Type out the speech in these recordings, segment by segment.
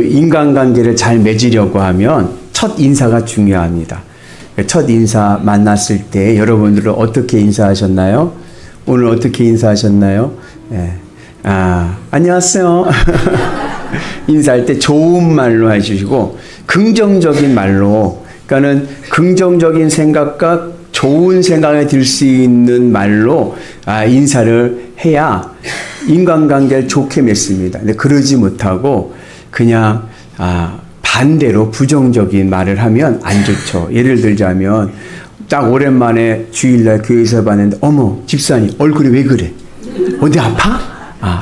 인간관계를 잘 맺으려고 하면 첫 인사가 중요합니다. 첫 인사 만났을 때 여러분들은 어떻게 인사하셨나요? 오늘 어떻게 인사하셨나요? 네. 안녕하세요. 인사할 때 좋은 말로 해주시고 긍정적인 말로, 그러니까는 긍정적인 생각과 좋은 생각이 들 수 있는 말로 인사를 해야 인간관계를 좋게 맺습니다. 근데 그러지 못하고 그냥 반대로 부정적인 말을 하면 안 좋죠. 예를 들자면 딱 오랜만에 주일날 교회에서 봤는데 어머 집사님 얼굴이 왜 그래? 어디 아파?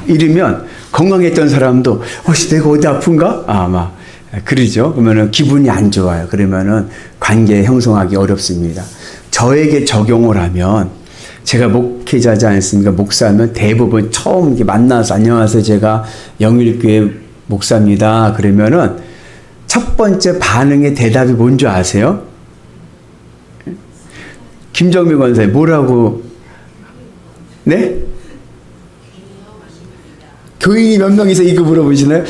이러면 건강했던 사람도 내가 어디 아픈가? 막 그러죠. 그러면은 기분이 안 좋아요. 그러면은 관계 형성하기 어렵습니다. 저에게 적용을 하면, 제가 목회자지 않습니까? 목사면 대부분 처음 이렇게 만나서 안녕하세요, 제가 영일교회 목사입니다. 그러면은 첫 번째 반응의 대답이 뭔지 아세요? 김정미 권사님 뭐라고? 네? 교인이 몇 명이서 이거 물어보시나요?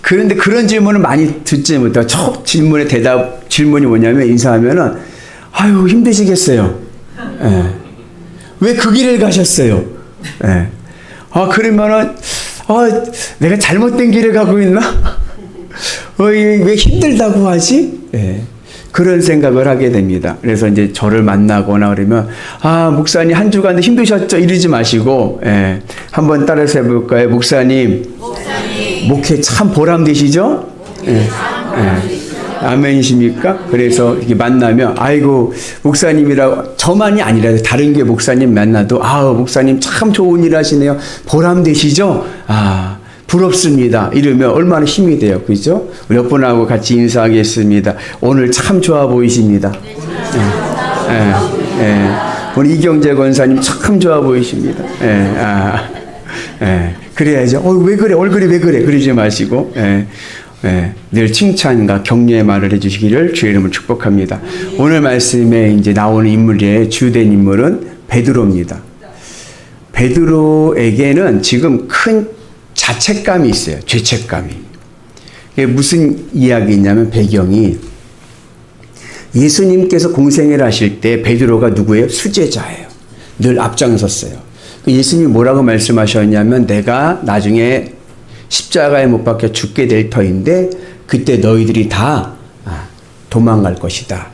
그런데 그런 질문을 많이 듣지 못해요. 첫 질문의 질문이 뭐냐면, 인사하면은 아유 힘드시겠어요. 왜 그 길을 가셨어요? 그러면은 내가 잘못된 길을 가고 있나? 왜 힘들다고 하지? 그런 생각을 하게 됩니다. 그래서 이제 저를 만나거나 그러면 목사님 한 주간 힘드셨죠? 이러지 마시고 한번 따라서 해볼까요? 목사님 목회 참 보람되시죠? 아멘이십니까? 그래서 이렇게 만나면 아이고 목사님이라고, 저만이 아니라 다른 게 목사님 만나도 목사님 참 좋은 일 하시네요. 보람되시죠? 부럽습니다. 이러면 얼마나 힘이 돼요. 그죠? 우리 몇 분하고 같이 인사하겠습니다. 오늘 참 좋아 보이십니다. 우리 이경재 권사님 참 좋아 보이십니다. 그래야죠. 왜 그래? 얼굴이 왜 그래? 그러지 마시고 늘 칭찬과 격려의 말을 해주시기를 주의 이름으로 축복합니다. 오늘 말씀에 이제 나오는 인물의 주된 인물은 베드로입니다. 베드로에게는 지금 큰 자책감이 있어요. 죄책감이. 이게 무슨 이야기냐면, 배경이 예수님께서 공생애를 하실 때 베드로가 누구예요? 수제자예요. 늘 앞장섰어요. 예수님이 뭐라고 말씀하셨냐면, 내가 나중에 십자가에 못 박혀 죽게 될 터인데 그때 너희들이 다 도망갈 것이다.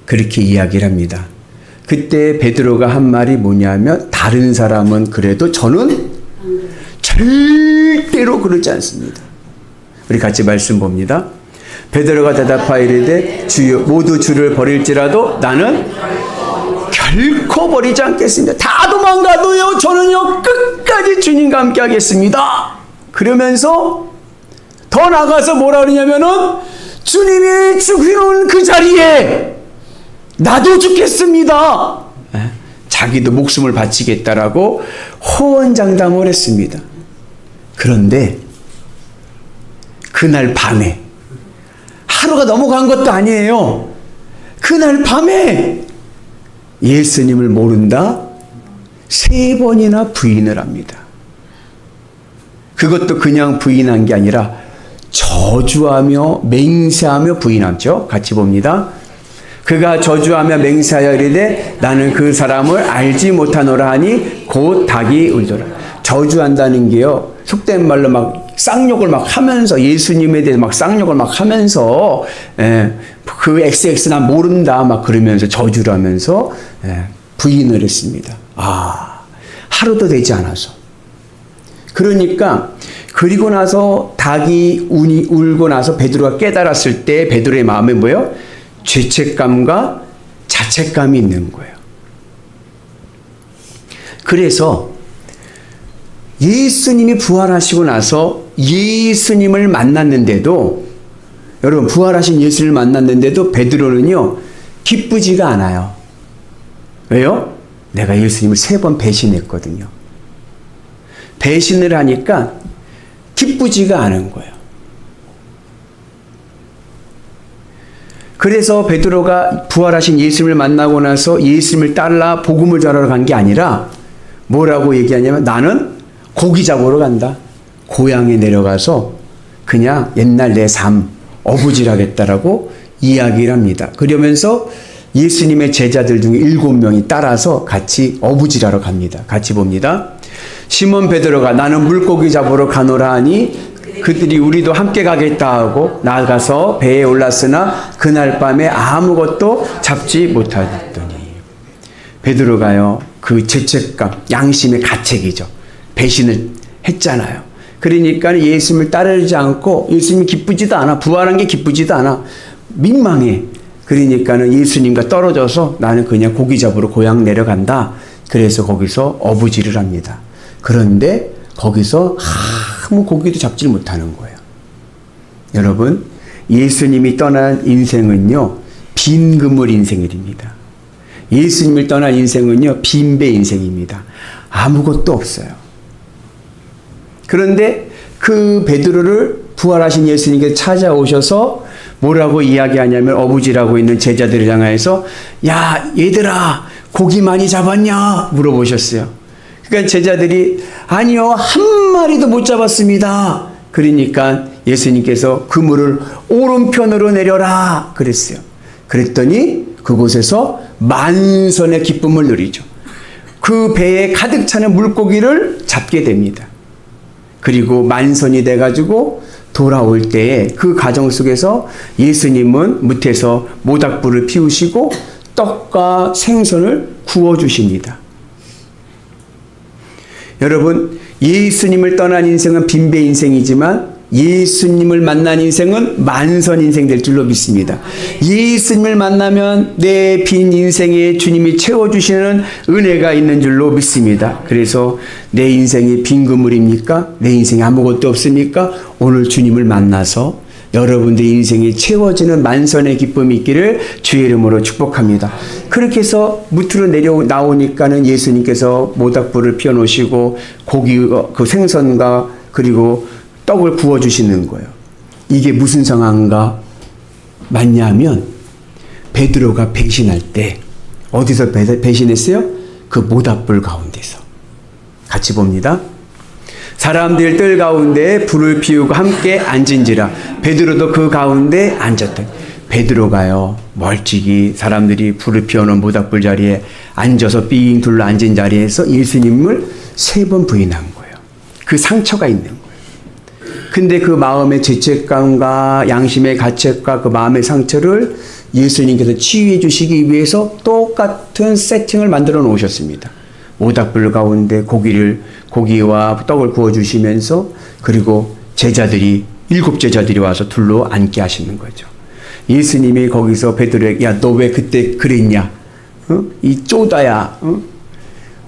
그렇게 이야기를 합니다. 그때 베드로가 한 말이 뭐냐면, 다른 사람은 그래도 저는 절대로 그러지 않습니다. 우리 같이 말씀 봅니다. 베드로가 대답하여 이르되 주여, 모두 주를 버릴지라도 나는 결코 버리지 않겠습니다. 다 도망가도요 저는요 끝까지 주님과 함께 하겠습니다. 그러면서 더 나가서 뭐라 그러냐면은, 주님이 죽이는 그 자리에 나도 죽겠습니다. 자기도 목숨을 바치겠다라고 호언장담을 했습니다. 그런데 그날 밤에, 하루가 넘어간 것도 아니에요. 그날 밤에 예수님을 모른다 3번이나 부인을 합니다. 그것도 그냥 부인한 게 아니라 저주하며 맹세하며 부인하죠. 같이 봅니다. 그가 저주하며 맹세하여 이르되 나는 그 사람을 알지 못하노라 하니 곧 닭이 울더라. 저주한다는 게요, 속된 말로 막 쌍욕을 막 하면서, 예수님에 대해서 막 쌍욕을 막 하면서 그 XX 나 모른다 막 그러면서 저주를 하면서 부인을 했습니다. 하루도 되지 않아서. 그러니까 그리고 나서 닭이 울고 나서 베드로가 깨달았을 때 베드로의 마음에 뭐예요? 죄책감과 자책감이 있는 거예요. 그래서 예수님이 부활하시고 나서 예수님을 만났는데도, 여러분 부활하신 예수님을 만났는데도 베드로는요 기쁘지가 않아요. 왜요? 내가 예수님을 3번 배신했거든요. 배신을 하니까 기쁘지가 않은 거예요. 그래서 베드로가 부활하신 예수님을 만나고 나서 예수님을 따라 복음을 전하러 간 게 아니라 뭐라고 얘기하냐면, 나는 고기 잡으러 간다. 고향에 내려가서 그냥 옛날 내 삶 어부질하겠다라고 이야기를 합니다. 그러면서 예수님의 제자들 중에 7명이 따라서 같이 어부질하러 갑니다. 같이 봅니다. 시몬 베드로가 나는 물고기 잡으러 가노라 하니 그들이 우리도 함께 가겠다 하고 나가서 배에 올랐으나 그날 밤에 아무것도 잡지 못하더니 베드로가요 그 죄책감 양심의 가책이죠. 배신을 했잖아요. 그러니까 예수님을 따르지 않고 예수님이 기쁘지도 않아. 부활한 게 기쁘지도 않아. 민망해. 그러니까는 예수님과 떨어져서 나는 그냥 고기 잡으러 고향 내려간다. 그래서 거기서 어부질을 합니다. 그런데 거기서 아무 고기도 잡지 못하는 거예요. 여러분, 예수님이 떠난 인생은요, 빈 그물 인생입니다. 예수님을 떠난 인생은요, 빈배 인생입니다. 아무것도 없어요. 그런데 그 베드로를 부활하신 예수님께서 찾아오셔서 뭐라고 이야기하냐면 어부질하고 있는 제자들을 향해서 야 얘들아 고기 많이 잡았냐 물어보셨어요. 그러니까 제자들이 아니요 한 마리도 못 잡았습니다. 그러니까 예수님께서 그물을 오른편으로 내려라 그랬어요. 그랬더니 그곳에서 만선의 기쁨을 누리죠. 그 배에 가득 차는 물고기를 잡게 됩니다. 그리고 만선이 돼가지고 돌아올 때에 그 과정 속에서 예수님은 무태서 모닥불을 피우시고 떡과 생선을 구워주십니다. 여러분, 예수님을 떠난 인생은 빈배 인생이지만 예수님을 만난 인생은 만선 인생 될 줄로 믿습니다. 예수님을 만나면 내 빈 인생에 주님이 채워주시는 은혜가 있는 줄로 믿습니다. 그래서 내 인생이 빈 그물입니까? 내 인생에 아무것도 없습니까? 오늘 주님을 만나서 여러분들의 인생이 채워지는 만선의 기쁨이 있기를 주의 이름으로 축복합니다. 그렇게 해서 무트로 나오니까는 예수님께서 모닥불을 피워놓으시고 고기, 그 생선과 그리고 떡을 구워주시는 거예요. 이게 무슨 상황인가 맞냐면 베드로가 배신할 때 어디서 배신했어요? 그 모닥불 가운데서. 같이 봅니다. 사람들 뜰 가운데 불을 피우고 함께 앉은지라 베드로도 그 가운데 앉았다. 베드로가요 멀찍이 사람들이 불을 피워놓은 모닥불 자리에 앉아서 삥 둘러 앉은 자리에서 예수님을 3번 부인한 거예요. 그 상처가 있는 거예요. 근데 그 마음의 죄책감과 양심의 가책과 그 마음의 상처를 예수님께서 치유해 주시기 위해서 똑같은 세팅을 만들어 놓으셨습니다. 모닥불 가운데 고기와 떡을 구워 주시면서 그리고 제자들이 7 제자들이 와서 둘러 앉게 하시는 거죠. 예수님이 거기서 베드로에게 야, 너 왜 그때 그랬냐? 이 쪼다야.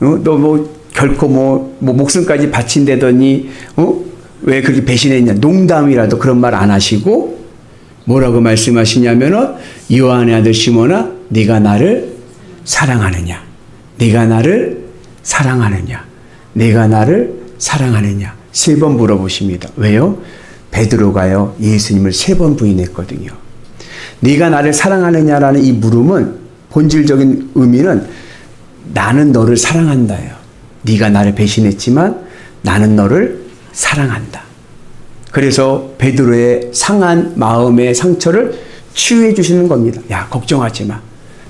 너 뭐 결코 뭐 목숨까지 바친다더니 왜 그렇게 배신했냐? 농담이라도 그런 말 안 하시고 뭐라고 말씀하시냐면은 요한의 아들 시몬아, 네가 나를 사랑하느냐? 네가 나를 사랑하느냐? 네가 나를 사랑하느냐? 3번 물어보십니다. 왜요? 베드로가요 예수님을 3번 부인했거든요. 네가 나를 사랑하느냐라는 이 물음은 본질적인 의미는 나는 너를 사랑한다예요. 네가 나를 배신했지만 나는 너를 사랑한다. 그래서 베드로의 상한 마음의 상처를 치유해 주시는 겁니다. 야, 걱정하지 마.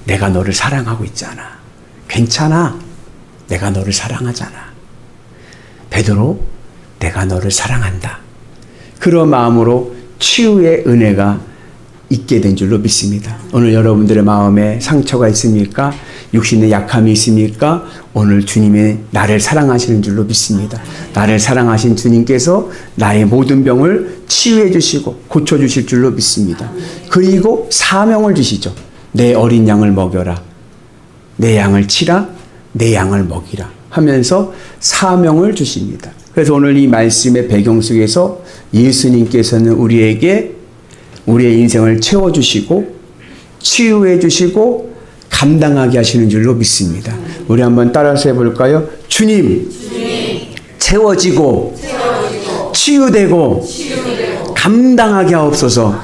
내가 너를 사랑하고 있잖아. 괜찮아. 내가 너를 사랑하잖아. 베드로, 내가 너를 사랑한다. 그런 마음으로 치유의 은혜가 있게 된 줄로 믿습니다. 오늘 여러분들의 마음에 상처가 있습니까? 육신의 약함이 있습니까? 오늘 주님의 나를 사랑하시는 줄로 믿습니다. 나를 사랑하신 주님께서 나의 모든 병을 치유해 주시고 고쳐 주실 줄로 믿습니다. 그리고 사명을 주시죠. 내 어린 양을 먹여라. 내 양을 치라. 내 양을 먹이라 하면서 사명을 주십니다. 그래서 오늘 이 말씀의 배경 속에서 예수님께서는 우리에게 우리의 인생을 채워주시고 치유해 주시고 감당하게 하시는 줄로 믿습니다. 우리 한번 따라서 해볼까요? 주님, 채워지고 치유되고 감당하게 하옵소서.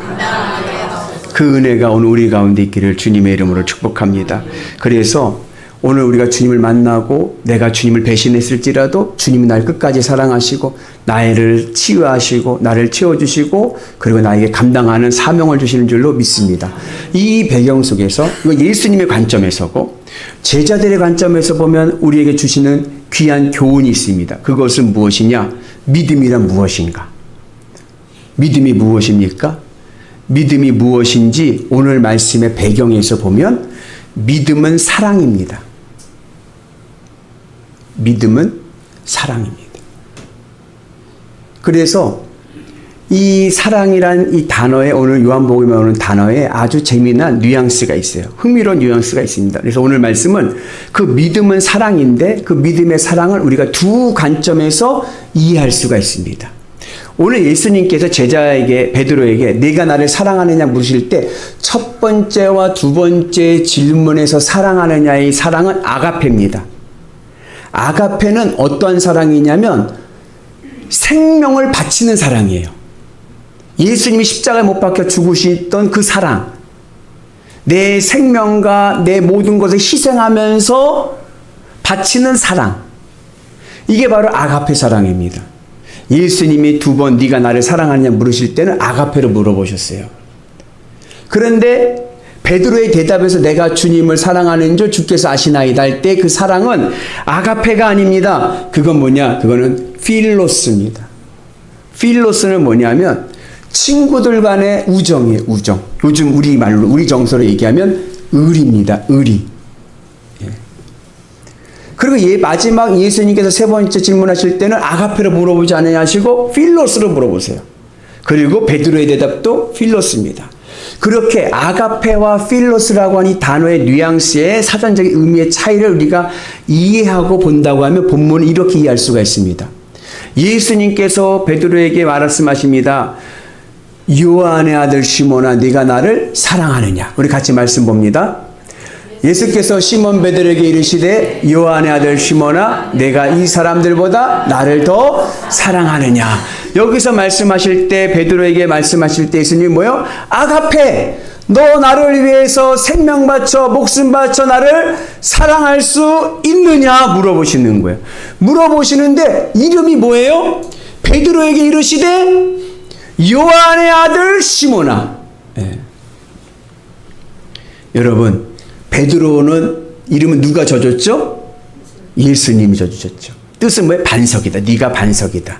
그 은혜가 오늘 우리 가운데 있기를 주님의 이름으로 축복합니다. 그래서 오늘 우리가 주님을 만나고 내가 주님을 배신했을지라도 주님이 날 끝까지 사랑하시고 나를 치유하시고 나를 채워주시고 그리고 나에게 감당하는 사명을 주시는 줄로 믿습니다. 이 배경 속에서 이거 예수님의 관점에서고 제자들의 관점에서 보면 우리에게 주시는 귀한 교훈이 있습니다. 그것은 무엇이냐? 믿음이란 무엇인가? 믿음이 무엇입니까? 믿음이 무엇인지 오늘 말씀의 배경에서 보면 믿음은 사랑입니다. 믿음은 사랑입니다. 그래서 이 사랑이란 이 단어에 오늘 요한복음에 오는 단어에 아주 재미난 뉘앙스가 있어요. 흥미로운 뉘앙스가 있습니다. 그래서 오늘 말씀은 그 믿음은 사랑인데 그 믿음의 사랑을 우리가 두 관점에서 이해할 수가 있습니다. 오늘 예수님께서 제자에게 베드로에게 네가 나를 사랑하느냐 물으실 때 첫 번째와 두 번째 질문에서 사랑하느냐의 사랑은 아가페입니다. 아가페는 어떠한 사랑이냐면 생명을 바치는 사랑이에요. 예수님이 십자가에 못 박혀 죽으시던 그 사랑, 내 생명과 내 모든 것을 희생하면서 바치는 사랑, 이게 바로 아가페 사랑입니다. 예수님이 두 번 네가 나를 사랑하느냐 물으실 때는 아가페로 물어보셨어요. 그런데 베드로의 대답에서 내가 주님을 사랑하는 줄 주께서 아시나이다 할 때 그 사랑은 아가페가 아닙니다. 그건 뭐냐? 그거는 필로스입니다. 필로스는 뭐냐면 친구들 간의 우정이에요. 우정. 요즘 우리 말로 우리 정서로 얘기하면 의리입니다. 의리. 그리고 마지막 예수님께서 세 번째 질문하실 때는 아가페로 물어보지 않으냐 하시고 필로스로 물어보세요. 그리고 베드로의 대답도 필로스입니다. 그렇게 아가페와 필로스라고 하는 이 단어의 뉘앙스의 사전적인 의미의 차이를 우리가 이해하고 본다고 하면 본문을 이렇게 이해할 수가 있습니다. 예수님께서 베드로에게 말씀하십니다. 요한의 아들 시몬아 네가 나를 사랑하느냐. 우리 같이 말씀 봅니다. 예수께서 시몬 베드로에게 이르시되 요한의 아들 시몬아 내가 이 사람들보다 나를 더 사랑하느냐. 여기서 말씀하실 때 베드로에게 말씀하실 때 예수님이 뭐요? 아가페 너 나를 위해서 생명 바쳐 목숨 바쳐 나를 사랑할 수 있느냐 물어보시는 거예요. 물어보시는데 이름이 뭐예요? 베드로에게 이르시되 요한의 아들 시몬아. 여러분 베드로는 이름은 누가 져줬죠? 예수님이 져주셨죠. 뜻은 뭐예요? 반석이다. 네가 반석이다.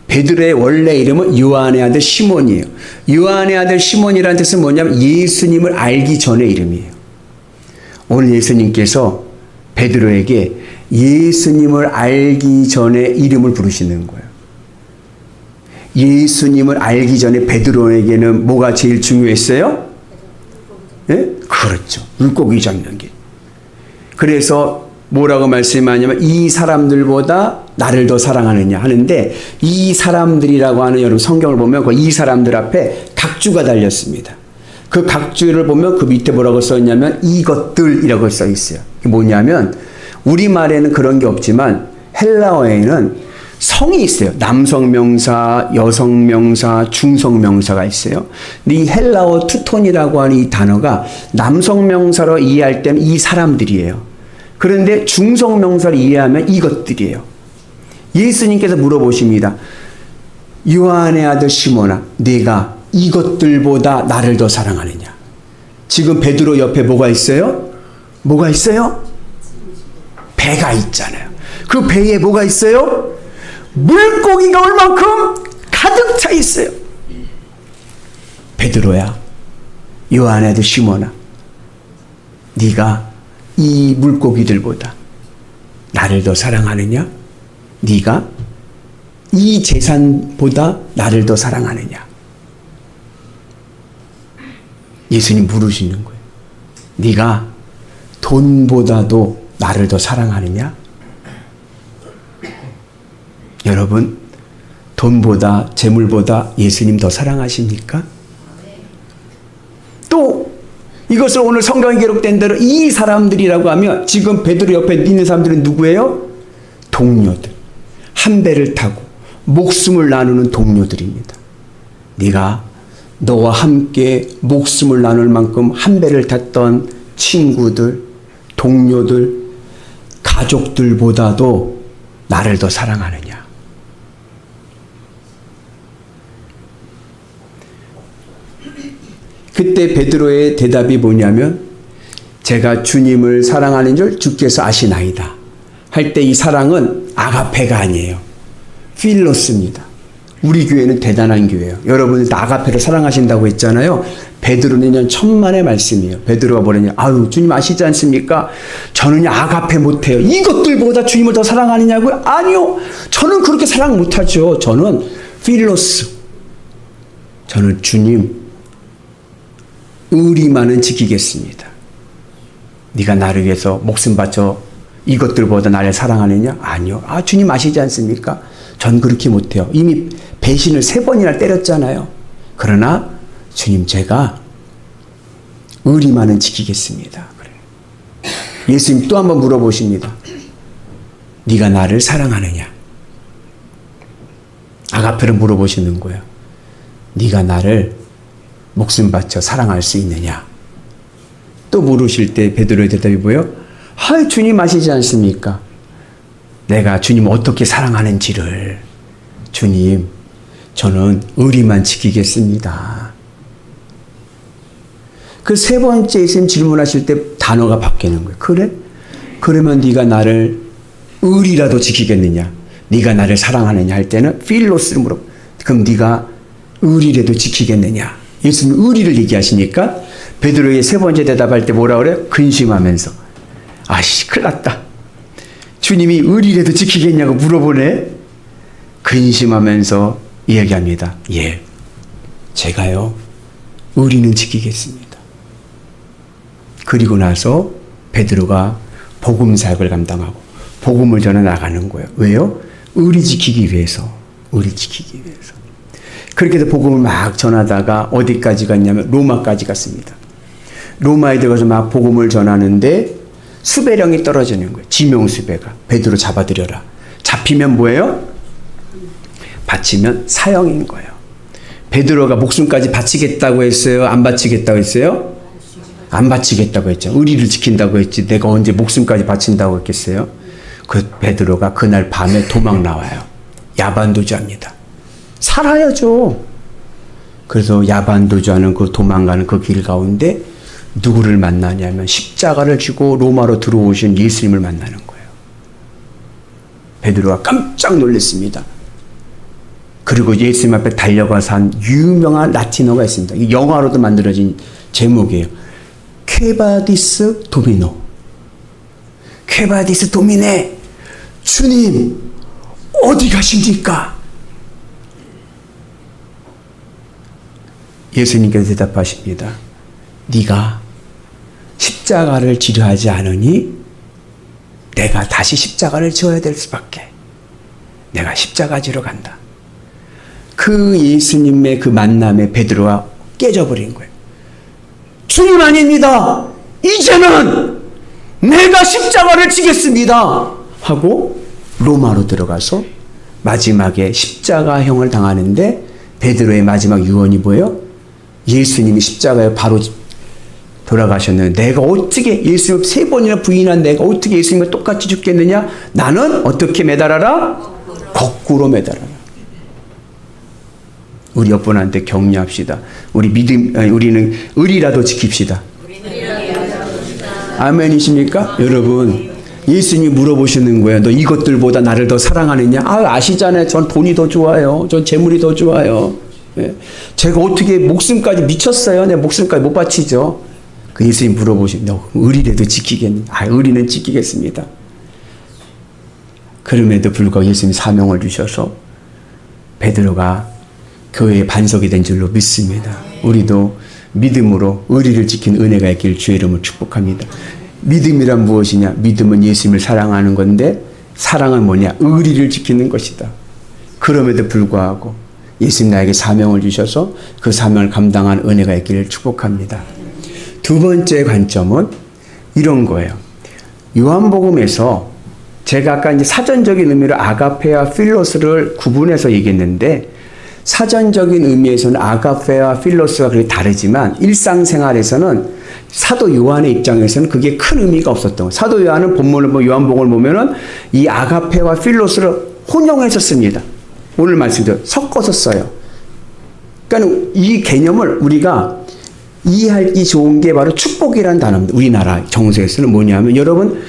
베드로의 원래 이름은 요한의 아들 시몬이에요. 요한의 아들 시몬이라는 뜻은 뭐냐면 예수님을 알기 전의 이름이에요. 오늘 예수님께서 베드로에게 예수님을 알기 전에 이름을 부르시는 거예요. 예수님을 알기 전에 베드로에게는 뭐가 제일 중요했어요? 예? 그렇죠. 물고기 잡는 게. 그래서 뭐라고 말씀하냐면 이 사람들보다 나를 더 사랑하느냐 하는데 이 사람들이라고 하는 여러분 성경을 보면 그 이 사람들 앞에 각주가 달렸습니다. 그 각주를 보면 그 밑에 뭐라고 써 있냐면 이것들이라고 써 있어요. 그게 뭐냐면 우리말에는 그런 게 없지만 헬라어에는 성이 있어요. 남성 명사, 여성 명사, 중성 명사가 있어요. 근데 이 헬라어 투톤이라고 하는 이 단어가 남성 명사로 이해할 때는 이 사람들이에요. 그런데 중성 명사를 이해하면 이것들이에요. 예수님께서 물어보십니다. 요한의 아들 시몬아, 네가 이것들보다 나를 더 사랑하느냐? 지금 베드로 옆에 뭐가 있어요? 뭐가 있어요? 배가 있잖아요. 그 배에 뭐가 있어요? 물고기가 얼만큼 가득 차 있어요. 베드로야, 요한의 아들 시몬아, 네가 이 물고기들보다 나를 더 사랑하느냐? 네가 이 재산보다 나를 더 사랑하느냐? 예수님 물으시는 거예요. 네가 돈보다도 나를 더 사랑하느냐? 여러분, 돈보다 재물보다 예수님 더 사랑하십니까? 또 이것을 오늘 성경에 기록된 대로 이 사람들이라고 하면 지금 베드로 옆에 있는 사람들은 누구예요? 동료들. 한 배를 타고 목숨을 나누는 동료들입니다. 네가 너와 함께 목숨을 나눌 만큼 한 배를 탔던 친구들, 동료들, 가족들보다도 나를 더 사랑하느냐? 그때 베드로의 대답이 뭐냐면 제가 주님을 사랑하는 줄 주께서 아시나이다 할 때 이 사랑은 아가페가 아니에요. 필로스입니다. 우리 교회는 대단한 교회예요. 여러분이 아가페를 사랑하신다고 했잖아요. 베드로는 천만의 말씀이에요. 베드로가 뭐랬냐? 아유, 주님 아시지 않습니까? 저는 아가페 못해요. 이것들보다 주님을 더 사랑하느냐고요? 아니요. 저는 그렇게 사랑 못하죠. 저는 필로스. 저는 주님 의리만은 지키겠습니다. 네가 나를 위해서 목숨 바쳐 이것들보다 나를 사랑하느냐? 아니요. 아, 주님 아시지 않습니까? 전 그렇게 못해요. 이미 배신을 3번이나 때렸잖아요. 그러나 주님 제가 의리만은 지키겠습니다. 그래요. 예수님 또 한번 물어보십니다. 네가 나를 사랑하느냐? 아가페를 물어보시는 거예요. 네가 나를 목숨 바쳐 사랑할 수 있느냐? 또 물으실 때 베드로의 대답이 뭐예요? 아, 주님 아시지 않습니까? 내가 주님 어떻게 사랑하는지를. 주님, 저는 의리만 지키겠습니다. 그 3번째 예수님 질문하실 때 단어가 바뀌는 거예요. 그래? 그러면 네가 나를 의리라도 지키겠느냐? 네가 나를 사랑하느냐 할 때는 필로스를 물어. 그럼 네가 의리라도 지키겠느냐? 예수님 의리를 얘기하시니까 베드로의 3번째 대답할 때 뭐라 그래요? 근심하면서. 아씨, 큰일 났다. 주님이 의리라도 지키겠냐고 물어보네. 근심하면서 이야기합니다. 예, 제가요 의리는 지키겠습니다. 그리고 나서 베드로가 복음 사역을 감당하고 복음을 전해 나가는 거예요. 왜요? 의리 지키기 위해서. 의리 지키기 위해서. 그렇게 해서 복음을 막 전하다가 어디까지 갔냐면 로마까지 갔습니다. 로마에 들어가서 막 복음을 전하는데 수배령이 떨어지는 거예요. 지명수배가. 베드로 잡아들여라. 잡히면 뭐예요? 바치면 사형인 거예요. 베드로가 목숨까지 바치겠다고 했어요? 안 바치겠다고 했어요? 안 바치겠다고 했죠. 의리를 지킨다고 했지 내가 언제 목숨까지 바친다고 했겠어요? 그 베드로가 그날 밤에 도망 나와요. 야반도주합니다. 살아야죠. 그래서 야반도주하는 그 도망가는 그 길 가운데 누구를 만나냐면 십자가를 쥐고 로마로 들어오신 예수님을 만나는 거예요. 베드로가 깜짝 놀랐습니다. 그리고 예수님 앞에 달려가서 한 유명한 라틴어가 있습니다. 영화로도 만들어진 제목이에요. 쾌바디스 도미노. 쾌바디스 도미네. 주님 어디 가십니까? 예수님께서 대답하십니다. 네가 십자가를 지려 하지 않으니 내가 다시 십자가를 지어야 될 수밖에. 내가 십자가 지러 간다. 그 예수님의 그 만남에 베드로가 깨져버린 거예요. 주님 아닙니다. 이제는 내가 십자가를 지겠습니다. 하고 로마로 들어가서 마지막에 십자가형을 당하는데 베드로의 마지막 유언이 뭐예요? 예수님이 십자가에 바로 돌아가셨는데 내가 어떻게 예수님 3번이나 부인한 내가 어떻게 예수님과 똑같이 죽겠느냐? 나는 어떻게 매달아라? 거꾸로 매달아라. 우리 옆분한테 격려합시다. 우리는 의리라도 지킵시다. 아멘이십니까? 여러분, 예수님이 물어보시는 거예요. 너 이것들보다 나를 더 사랑하느냐? 아시잖아요. 전 돈이 더 좋아요. 전 재물이 더 좋아요. 예. 제가 어떻게 목숨까지 미쳤어요. 내 목숨까지 못 바치죠. 그 예수님 물어보시면 너 의리라도 지키겠니? 의리는 지키겠습니다. 그럼에도 불구하고 예수님이 사명을 주셔서 베드로가 교회의 반석이 된 줄로 믿습니다. 우리도 믿음으로 의리를 지킨 은혜가 있길 주의 이름으로 축복합니다. 믿음이란 무엇이냐? 믿음은 예수님을 사랑하는 건데 사랑은 뭐냐? 의리를 지키는 것이다. 그럼에도 불구하고 예수님 나에게 사명을 주셔서 그 사명을 감당한 은혜가 있기를 축복합니다. 두 번째 관점은 이런 거예요. 요한복음에서 제가 아까 이제 사전적인 의미로 아가페와 필로스를 구분해서 얘기했는데 사전적인 의미에서는 아가페와 필로스가 그렇게 다르지만 일상생활에서는 사도 요한의 입장에서는 그게 큰 의미가 없었던 거예요. 사도 요한은 본문을 요한복음을 보면은 이 아가페와 필로스를 혼용해서 씁니다. 오늘 말씀대로 섞어서 써요. 그러니까 이 개념을 우리가 이해하기 좋은 게 바로 축복이라는 단어입니다. 우리나라 정서에서는 뭐냐면 여러분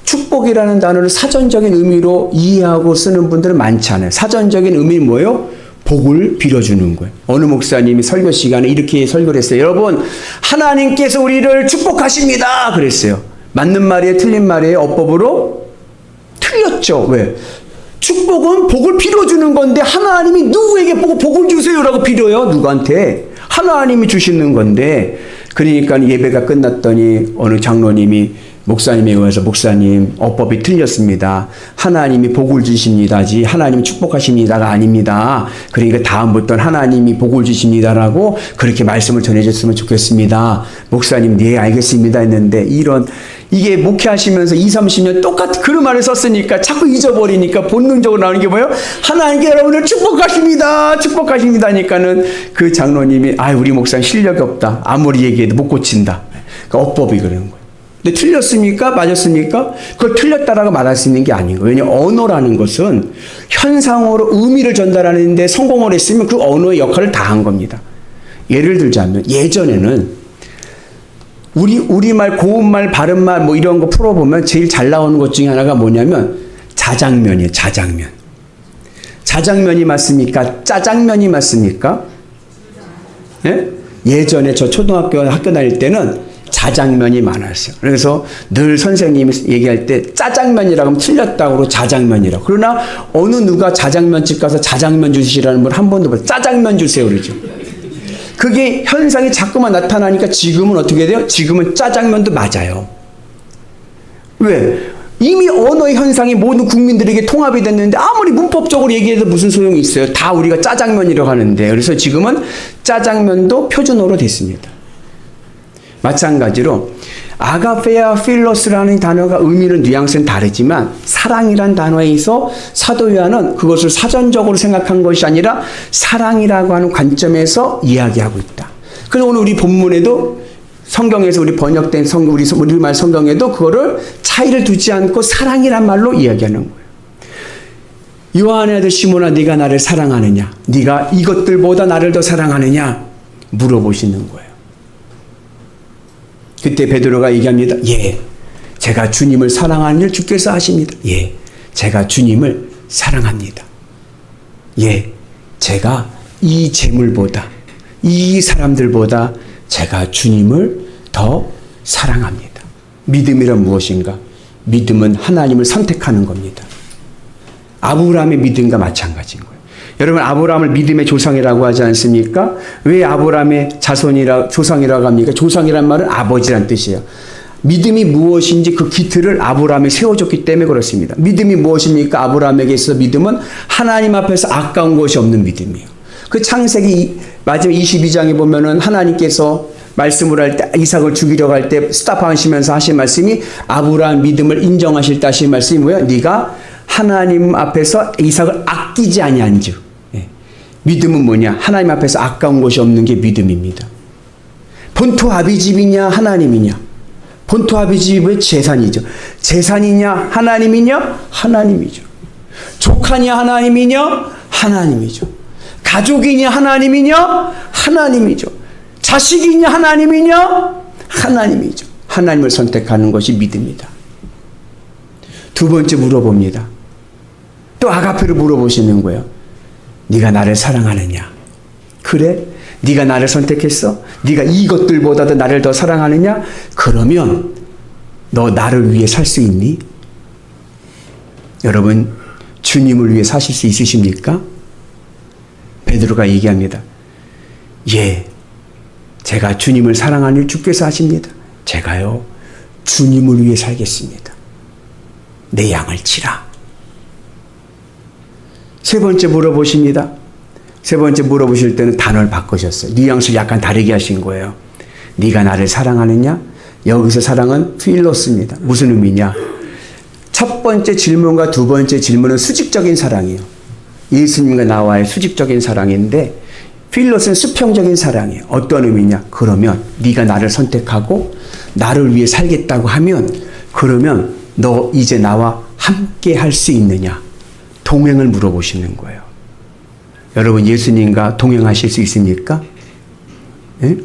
축복이라는 단어를 사전적인 의미로 이해하고 쓰는 분들은 많지 않아요. 사전적인 의미는 뭐예요? 복을 빌어주는 거예요. 어느 목사님이 설교 시간에 이렇게 설교를 했어요. 여러분 하나님께서 우리를 축복하십니다. 그랬어요. 맞는 말이에요? 틀린 말이에요? 어법으로? 틀렸죠. 왜? 축복은 복을 빌어주는 건데 하나님이 누구에게 복을 주세요라고 빌어요? 누구한테? 하나님이 주시는 건데 그러니까 예배가 끝났더니 어느 장로님이 목사님에 의해서 목사님 어법이 틀렸습니다. 하나님이 복을 주십니다지 하나님이 축복하십니다가 아닙니다. 그러니까 다음부터는 하나님이 복을 주십니다라고 그렇게 말씀을 전해줬으면 좋겠습니다. 목사님 네 알겠습니다 했는데 이게 목회하시면서 20, 30년 똑같은 그런 말을 썼으니까 자꾸 잊어버리니까 본능적으로 나오는 게 뭐예요? 하나님께 여러분을 축복하십니다. 축복하십니다 하니까는 그 장로님이 우리 목사님 실력이 없다. 아무리 얘기해도 못 고친다. 그러니까 어법이 그러는 거예요. 근데 틀렸습니까? 맞았습니까? 그걸 틀렸다라고 말할 수 있는 게 아닌 거예요. 왜냐하면 언어라는 것은 현상으로 의미를 전달하는데 성공을 했으면 그 언어의 역할을 다 한 겁니다. 예를 들자면 예전에는 우리말, 고운말, 바른말 뭐 이런 거 풀어보면 제일 잘 나오는 것 중에 하나가 뭐냐면 자장면이에요. 자장면. 자장면이 맞습니까? 짜장면이 맞습니까? 예? 예전에 저 초등학교 학교 다닐 때는 자장면이 많았어요. 그래서 늘 선생님이 얘기할 때 짜장면이라고 하면 틀렸다고 자장면이라고. 그러나 어느 누가 자장면집 가서 자장면 주시라는 분 한 번도 없어요. 짜장면 주세요 그러죠. 그게 현상이 자꾸만 나타나니까 지금은 어떻게 돼요? 지금은 짜장면도 맞아요. 왜? 이미 언어의 현상이 모든 국민들에게 통합이 됐는데 아무리 문법적으로 얘기해도 무슨 소용이 있어요. 다 우리가 짜장면이라고 하는데. 그래서 지금은 짜장면도 표준어로 됐습니다. 마찬가지로 아가페와 필로스라는 단어가 의미는 뉘앙스는 다르지만 사랑이란 단어에서 사도 요한은 그것을 사전적으로 생각한 것이 아니라 사랑이라고 하는 관점에서 이야기하고 있다. 그래서 오늘 우리 본문에도 성경에서 우리 번역된 우리말 성경에도 그거를 차이를 두지 않고 사랑이란 말로 이야기하는 거예요. 요한의 아들 시몬아 네가 나를 사랑하느냐? 네가 이것들보다 나를 더 사랑하느냐? 물어보시는 거예요. 그때 베드로가 얘기합니다. 예, 제가 주님을 사랑하는 일 주께서 아십니다. 예, 제가 주님을 사랑합니다. 예, 제가 이 재물보다 이 사람들보다 제가 주님을 더 사랑합니다. 믿음이란 무엇인가? 믿음은 하나님을 선택하는 겁니다. 아브라함의 믿음과 마찬가지인 거예요. 여러분 아브라함을 믿음의 조상이라고 하지 않습니까? 왜 아브라함의 조상이라고 합니까? 조상이란 말은 아버지란 뜻이에요. 믿음이 무엇인지 그 기틀을 아브라함에 세워줬기 때문에 그렇습니다. 믿음이 무엇입니까? 아브라함에게 있어서 믿음은 하나님 앞에서 아까운 것이 없는 믿음이에요. 그 창세기 마지막 22장에 보면은 하나님께서 말씀을 할 때 이삭을 죽이려고 할 때 스탑하시면서 하신 말씀이 아브라함 믿음을 인정하실 때 하신 말씀이 뭐예요? 네가 하나님 앞에서 이삭을 아끼지 아니한즉. 믿음은 뭐냐? 하나님 앞에서 아까운 것이 없는 게 믿음입니다. 본토 아비집이냐 하나님이냐? 본토 아비집의 재산이죠. 재산이냐 하나님이냐? 하나님이죠. 조카냐 하나님이냐? 하나님이죠. 가족이냐 하나님이냐? 하나님이죠. 자식이냐 하나님이냐? 하나님이죠. 하나님을 선택하는 것이 믿음이다. 두 번째 물어봅니다. 또 아가페를 물어보시는 거예요. 네가 나를 사랑하느냐? 그래? 네가 나를 선택했어? 네가 이것들보다도 나를 더 사랑하느냐? 그러면 너 나를 위해 살 수 있니? 여러분 주님을 위해 사실 수 있으십니까? 베드로가 얘기합니다. 예, 제가 주님을 사랑하는 일 주께서 하십니다. 제가요 주님을 위해 살겠습니다. 내 양을 치라. 세 번째 물어보십니다. 세 번째 물어보실 때는 단어를 바꾸셨어요. 뉘앙스를 약간 다르게 하신 거예요. 네가 나를 사랑하느냐? 여기서 사랑은 필로스입니다. 무슨 의미냐? 첫 번째 질문과 두 번째 질문은 수직적인 사랑이에요. 예수님과 나와의 수직적인 사랑인데 필로스는 수평적인 사랑이에요. 어떤 의미냐? 그러면 네가 나를 선택하고 나를 위해 살겠다고 하면 그러면 너 이제 나와 함께 할 수 있느냐? 동행을 물어보시는 거예요. 여러분 예수님과 동행하실 수 있습니까? 예?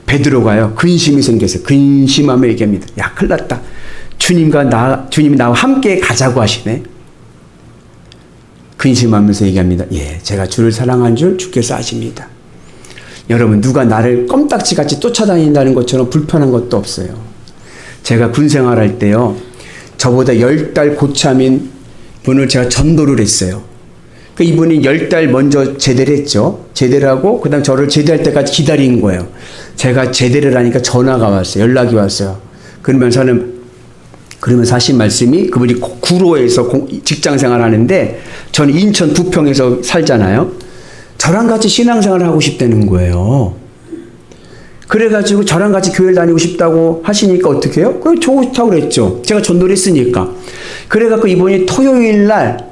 베드로가요 근심이 생겨서 근심하며 얘기합니다. 야 큰일 났다. 주님이 나와 함께 가자고 하시네. 근심하면서 얘기합니다. 예, 제가 주를 사랑한 줄 주께서 아십니다. 여러분 누가 나를 껌딱지같이 쫓아다닌다는 것처럼 불편한 것도 없어요. 제가 군 생활할 때요. 저보다 10달 고참인 분을 제가 전도를 했어요. 그 이분이 10달 먼저 제대를 했죠. 제대를 하고 그다음 저를 제대할 때까지 기다린 거예요. 제가 제대를 하니까 전화가 왔어요. 연락이 왔어요. 그러면서 하신 말씀이 그분이 구로에서 직장 생활 하는데 저는 인천 부평에서 살잖아요. 저랑 같이 신앙생활을 하고 싶다는 거예요. 그래가지고 저랑 같이 교회를 다니고 싶다고 하시니까 어떻게 해요? 그래 좋다고 그랬죠. 제가 전도를 했으니까. 그래갖고 이분이 토요일 날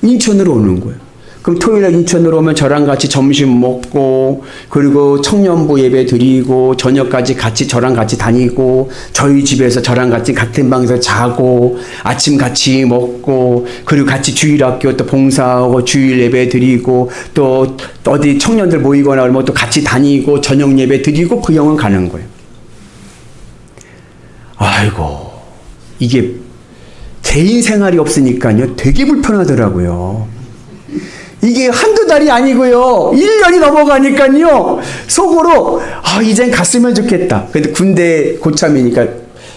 인천으로 오는 거예요. 그럼 토요일 날 인천으로 오면 저랑 같이 점심 먹고 그리고 청년부 예배 드리고 저녁까지 같이 저랑 같이 다니고 저희 집에서 저랑 같이 같은 방에서 자고 아침 같이 먹고 그리고 같이 주일학교 또 봉사하고 주일 예배 드리고 또 어디 청년들 모이거나 그러면 또 같이 다니고 저녁 예배 드리고 그 형은 가는 거예요. 아이고 이게 개인 생활이 없으니까요 되게 불편하더라고요. 이게 한두 달이 아니고요 1년이 넘어가니까요 속으로 이젠 갔으면 좋겠다. 근데 군대 고참이니까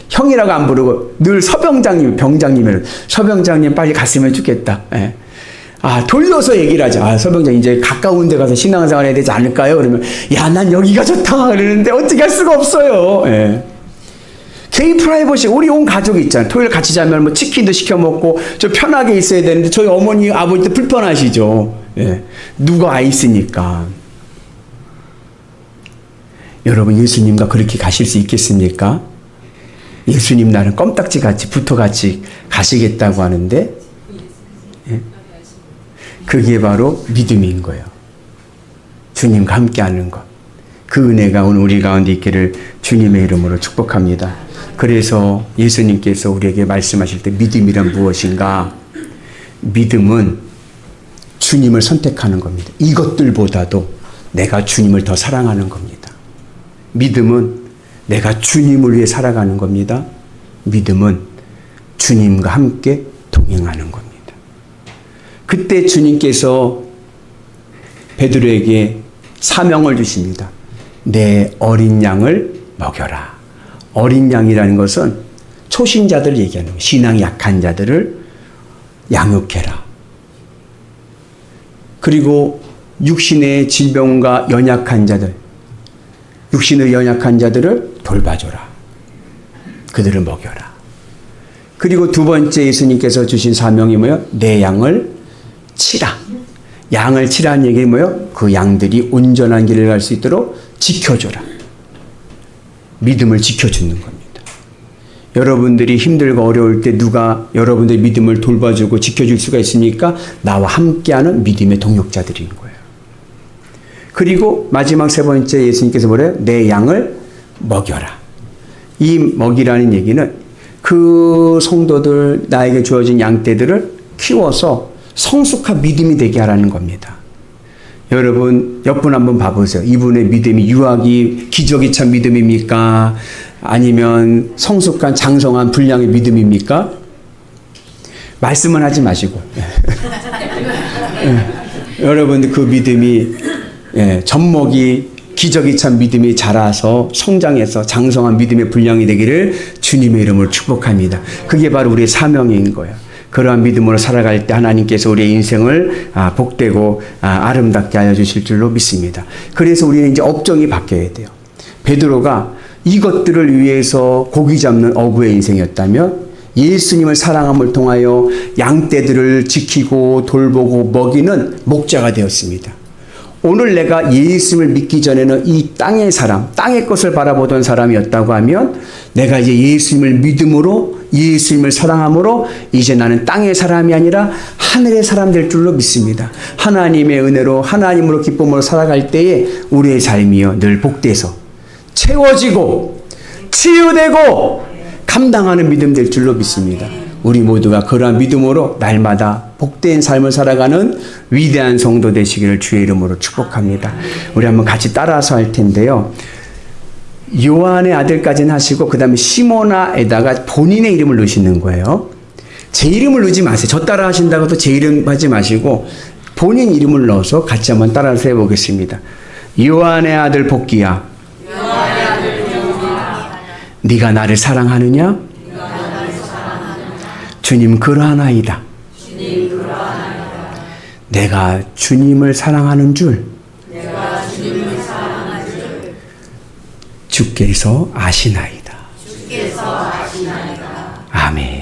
형이라고 안 부르고 늘 서병장님 병장님을 서병장님 빨리 갔으면 좋겠다. 예. 돌려서 얘기를 하죠. 서병장 이제 가까운 데 가서 신앙생활 해야 되지 않을까요? 그러면 야 난 여기가 좋다 그러는데 어떻게 할 수가 없어요. 예. 개인 프라이버시 우리 온 가족이 있잖아요. 토요일 같이 자면 뭐 치킨도 시켜 먹고 좀 편하게 있어야 되는데 저희 어머니 아버지도 불편하시죠. 예. 누가 있으니까. 여러분 예수님과 그렇게 가실 수 있겠습니까? 예수님 나는 껌딱지같이 붙어같이 가시겠다고 하는데 예? 그게 바로 믿음인 거예요. 주님과 함께하는 것. 그 은혜가 오늘 우리 가운데 있기를 주님의 이름으로 축복합니다. 그래서 예수님께서 우리에게 말씀하실 때 믿음이란 무엇인가? 믿음은 주님을 선택하는 겁니다. 이것들보다도 내가 주님을 더 사랑하는 겁니다. 믿음은 내가 주님을 위해 살아가는 겁니다. 믿음은 주님과 함께 동행하는 겁니다. 그때 주님께서 베드로에게 사명을 주십니다. 내 어린 양을 먹여라. 어린 양이라는 것은 초신자들 얘기하는 거예요. 신앙이 약한 자들을 양육해라. 그리고 육신의 질병과 연약한 자들, 육신의 연약한 자들을 돌봐줘라. 그들을 먹여라. 그리고 두 번째 예수님께서 주신 사명이 뭐예요? 내 양을 치라. 양을 치라는 얘기는 뭐예요? 그 양들이 온전한 길을 갈 수 있도록 지켜줘라. 믿음을 지켜주는 겁니다. 여러분들이 힘들고 어려울 때 누가 여러분들의 믿음을 돌봐주고 지켜줄 수가 있으니까 나와 함께하는 믿음의 동역자들인 거예요. 그리고 마지막 세 번째 예수님께서 뭐래요? 내 양을 먹여라. 이 먹이라는 얘기는 그 성도들 나에게 주어진 양떼들을 키워서 성숙한 믿음이 되게 하라는 겁니다. 여러분 옆분 한번 봐보세요. 이분의 믿음이 유아기 기적이 찬 믿음입니까? 아니면 성숙한 장성한 분량의 믿음입니까? 말씀은 하지 마시고 여러분 그 믿음이 젖먹이 기적이 찬 믿음이 자라서 성장해서 장성한 믿음의 분량이 되기를 주님의 이름으로 축복합니다. 그게 바로 우리의 사명인 거예요. 그러한 믿음으로 살아갈 때 하나님께서 우리의 인생을 복되고 아름답게 하여 주실 줄로 믿습니다. 그래서 우리는 이제 업종이 바뀌어야 돼요. 베드로가 이것들을 위해서 고기 잡는 어부의 인생이었다면 예수님을 사랑함을 통하여 양떼들을 지키고 돌보고 먹이는 목자가 되었습니다. 오늘 내가 예수님을 믿기 전에는 이 땅의 사람, 땅의 것을 바라보던 사람이었다고 하면 내가 이제 예수님을 믿음으로 예수님을 사랑함으로 이제 나는 땅의 사람이 아니라 하늘의 사람 될 줄로 믿습니다. 하나님의 은혜로 하나님으로 기쁨으로 살아갈 때에 우리의 삶이요 늘 복돼서 채워지고 치유되고 감당하는 믿음 될 줄로 믿습니다. 우리 모두가 그러한 믿음으로 날마다 복된 삶을 살아가는 위대한 성도 되시기를 주의 이름으로 축복합니다. 우리 한번 같이 따라서 할 텐데요. 요한의 아들까지는 하시고 그 다음에 시모나에다가 본인의 이름을 넣으시는 거예요. 제 이름을 넣지 마세요. 저 따라 하신다고 또 제 이름 하지 마시고 본인 이름을 넣어서 같이 한번 따라서 해보겠습니다. 요한의 아들 복기야, 네가 나를 사랑하느냐? 주님 그러하나이다. 내가 주님을 사랑하는 줄 주께서 아시나이다. 아멘.